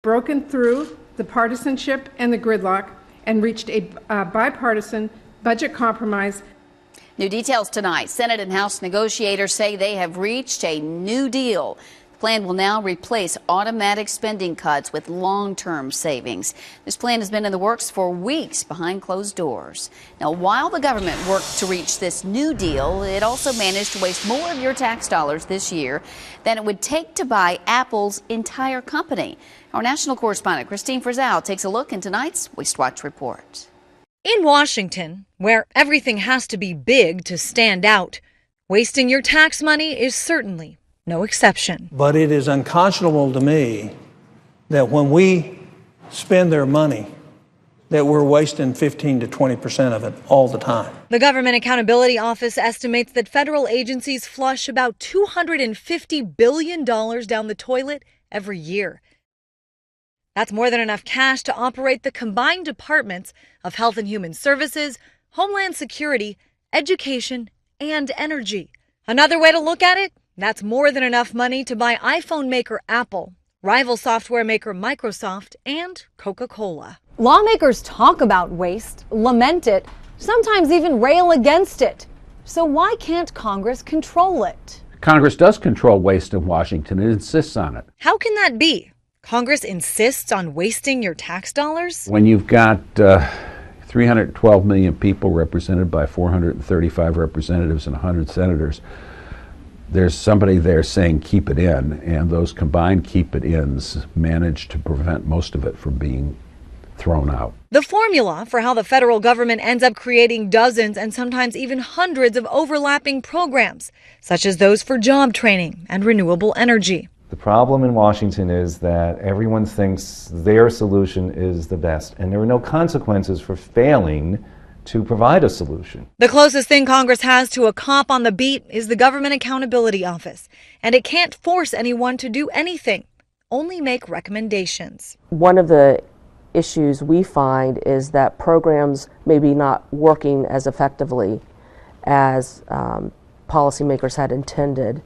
broken through the partisanship and the gridlock and reached a bipartisan budget compromise. New details tonight. Senate and House negotiators say they have reached a new deal. The plan will now replace automatic spending cuts with long-term savings. This plan has been in the works for weeks behind closed doors. Now, while the government worked to reach this new deal, it also managed to waste more of your tax dollars this year than it would take to buy Apple's entire company. Our national correspondent Christine Frizzell takes a look in tonight's Waste Watch report. In Washington, where everything has to be big to stand out, wasting your tax money is certainly no exception. But it is unconscionable to me that when we spend their money, that we're wasting 15 to 20% of it all the time. The Government Accountability Office estimates that federal agencies flush about $250 billion down the toilet every year. That's more than enough cash to operate the combined departments of Health and Human Services, Homeland Security, Education, and Energy. Another way to look at it, that's more than enough money to buy iPhone maker Apple, rival software maker Microsoft, and Coca-Cola. Lawmakers talk about waste, lament it, sometimes even rail against it. So why can't Congress control it? Congress does control waste in Washington and insists on it. How can that be? Congress insists on wasting your tax dollars? When you've got 312 million people represented by 435 representatives and 100 senators, there's somebody there saying keep it in, and those combined keep it ins manage to prevent most of it from being thrown out. The formula for how the federal government ends up creating dozens and sometimes even hundreds of overlapping programs, such as those for job training and renewable energy. The problem in Washington is that everyone thinks their solution is the best, and there are no consequences for failing to provide a solution. The closest thing Congress has to a cop on the beat is the Government Accountability Office, and it can't force anyone to do anything, only make recommendations. One of the issues we find is that programs may be not working as effectively as policymakers had intended,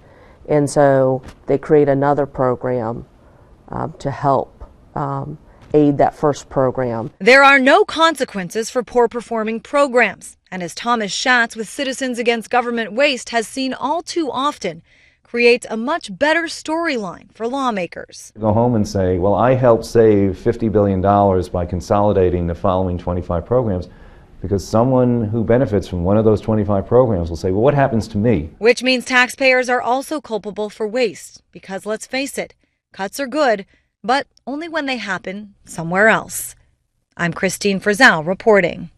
and so they create another program to help aid that first program. There are no consequences for poor performing programs, and as Thomas Schatz with Citizens Against Government Waste has seen all too often, creates a much better storyline for lawmakers. Go home and say, well, I helped save $50 billion by consolidating the following 25 programs, because someone who benefits from one of those 25 programs will say, well, what happens to me? Which means taxpayers are also culpable for waste, because let's face it, cuts are good, but only when they happen somewhere else. I'm Christine Frizzell reporting.